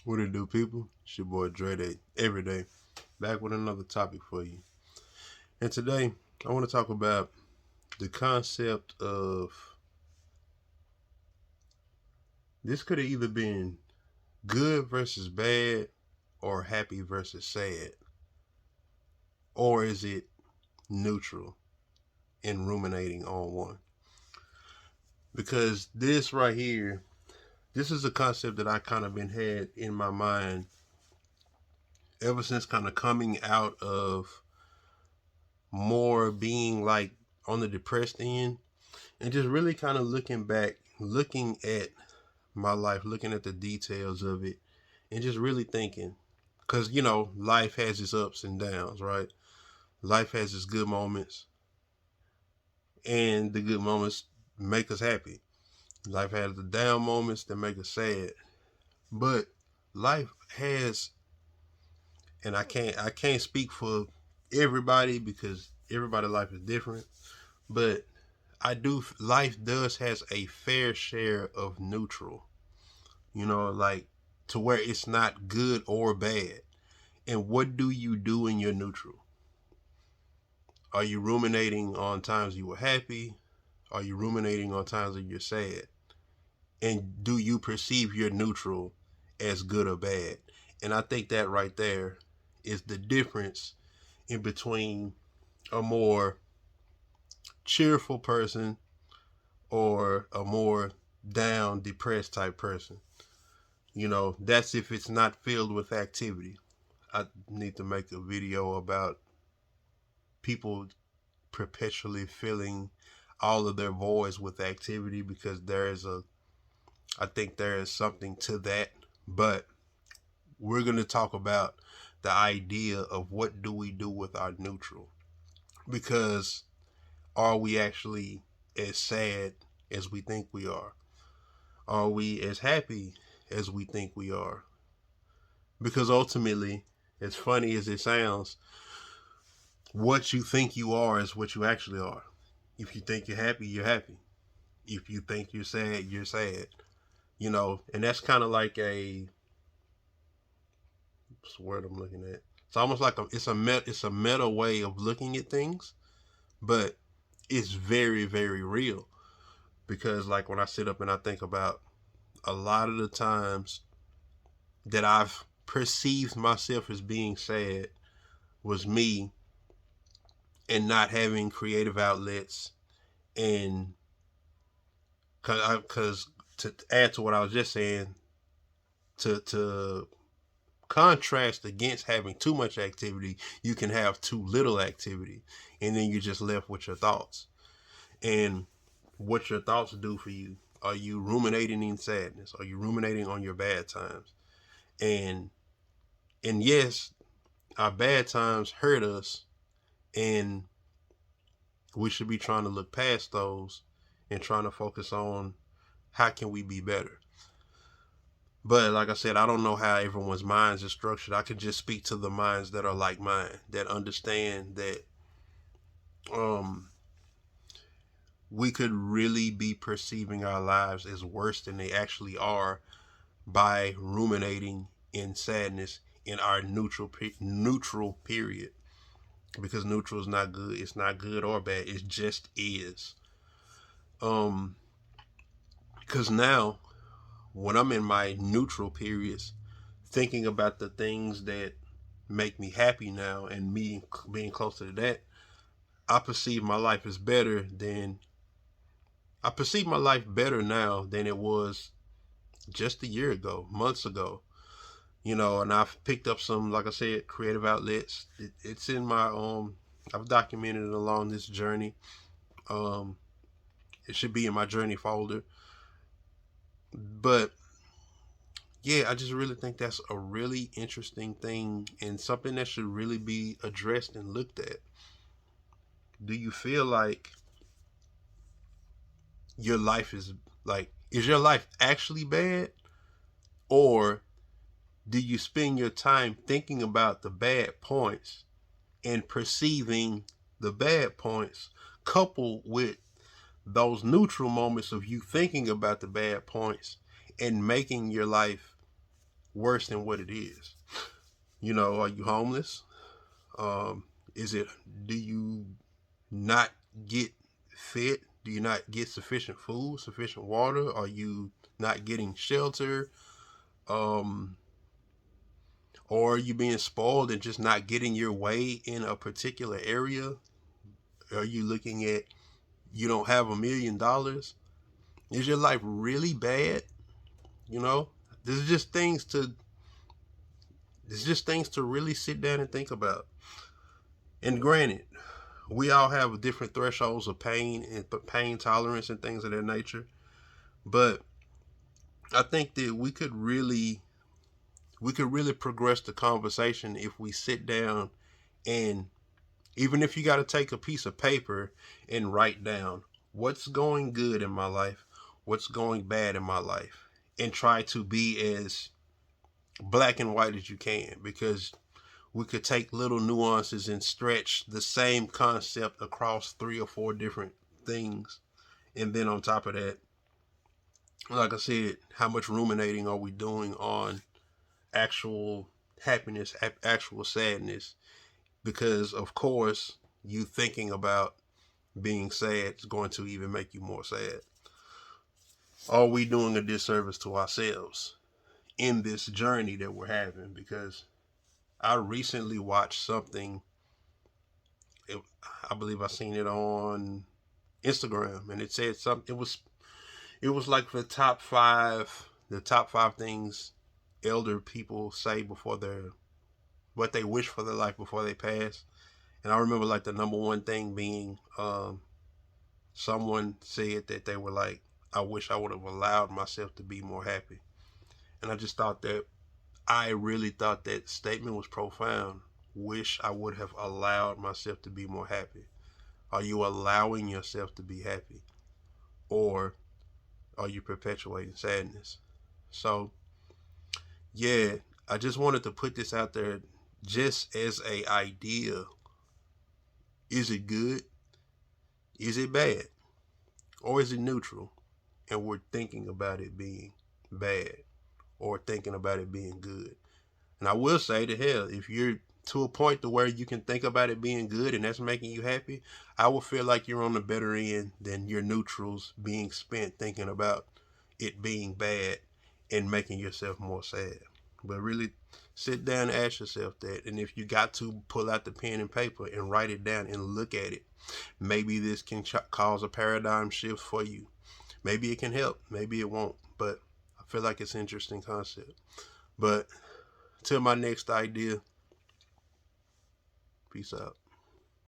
What it do, people? It's your boy Dre Day, every day, back with another topic for you. And today, I want to talk about the concept of this could have either been good versus bad or happy versus sad, or is it neutral and ruminating on one? Because this right here, this is a concept that I kind of been had in my mind ever since kind of coming out of more being like on the depressed end and just really kind of looking back, looking at my life, looking at the details of it, and just really thinking. Because, life has its ups and downs, right? Life has its good moments, and the good moments make us happy. Life has the down moments that make us sad. But life has, and I can't speak for everybody because everybody's life is different, but life does has a fair share of neutral, like to where it's not good or bad. And what do you do in your neutral? Are you ruminating on times you were happy? Are you ruminating on times that you're sad? And do you perceive your neutral as good or bad? And I think that right there is the difference in between a more cheerful person or a more down, depressed type person. That's if it's not filled with activity. I need to make a video about people perpetually filling all of their voids with activity because I think there is something to that. But we're going to talk about the idea of what do we do with our neutral, because are we actually as sad as we think we are? Are we as happy as we think we are? Because ultimately, as funny as it sounds, what you think you are is what you actually are. If you think you're happy, you're happy. If you think you're sad, you're sad. And that's kind of like what's the word I'm looking at? It's almost like it's a meta way of looking at things, but it's very very real. Because like when I sit up and I think about a lot of the times that I've perceived myself as being sad was me and not having creative outlets, and because to add to what I was just saying, to contrast against having too much activity, you can have too little activity, and then you're just left with your thoughts. And what your thoughts do for you. Are you ruminating in sadness? Are you ruminating on your bad times? And yes, our bad times hurt us, and we should be trying to look past those and trying to focus on how can we be better. But like I said, I don't know how everyone's minds are structured. I can just speak to the minds that are like mine, that understand that um we could really be perceiving our lives as worse than they actually are by ruminating in sadness in our neutral period. Because neutral is not good. It's not good or bad. It just is. Um, because now when I'm in my neutral periods, thinking about the things that make me happy now and me being closer to that, I perceive my life as better than I perceive my life better now than it was just a year ago, months ago. And I've picked up some, like I said, creative outlets. It's in my I've documented it along this journey. Um, it should be in my journey folder. But yeah, I just really think that's a really interesting thing and something that should really be addressed and looked at. Do you feel like your life is your life actually bad, or do you spend your time thinking about the bad points and perceiving the bad points coupled with those neutral moments of you thinking about the bad points and making your life worse than what it is. You know, are you homeless? Is it, do you not get fed? Do you not get sufficient food, sufficient water? Are you not getting shelter? Um, or are you being spoiled and just not getting your way in a particular area? Are you looking at, you don't have $1 million? Is your life really bad? You know, this is just things to really sit down and think about. And granted, we all have different thresholds of pain and pain tolerance and things of that nature. But I think that we could really progress the conversation if we sit down, and even if you got to take a piece of paper and write down what's going good in my life, what's going bad in my life, and try to be as black and white as you can, because we could take little nuances and stretch the same concept across 3 or 4 different things. And then on top of that, like I said, how much ruminating are we doing on actual happiness, actual sadness? Because, of course, you thinking about being sad is going to even make you more sad. Are we doing a disservice to ourselves in this journey that we're having? Because I recently watched something, I believe I seen it on Instagram, and it said something. It was like the top five things elder people say before what they wish for their life before they pass. And I remember like the number one thing being, someone said that they were like, I wish I would have allowed myself to be more happy. And I really thought that statement was profound. Wish I would have allowed myself to be more happy. Are you allowing yourself to be happy? Or are you perpetuating sadness? So, yeah, I just wanted to put this out there just as a idea. Is it good? Is it bad? Or is it neutral? And we're thinking about it being bad or thinking about it being good. And I will say to hell, if you're to a point to where you can think about it being good and that's making you happy, I will feel like you're on the better end than your neutrals being spent thinking about it being bad and making yourself more sad. But really sit down and ask yourself that. And if you got to, pull out the pen and paper and write it down and look at it. Maybe this can cause a paradigm shift for you. Maybe it can help. Maybe it won't. But I feel like it's an interesting concept. But till my next idea, peace out.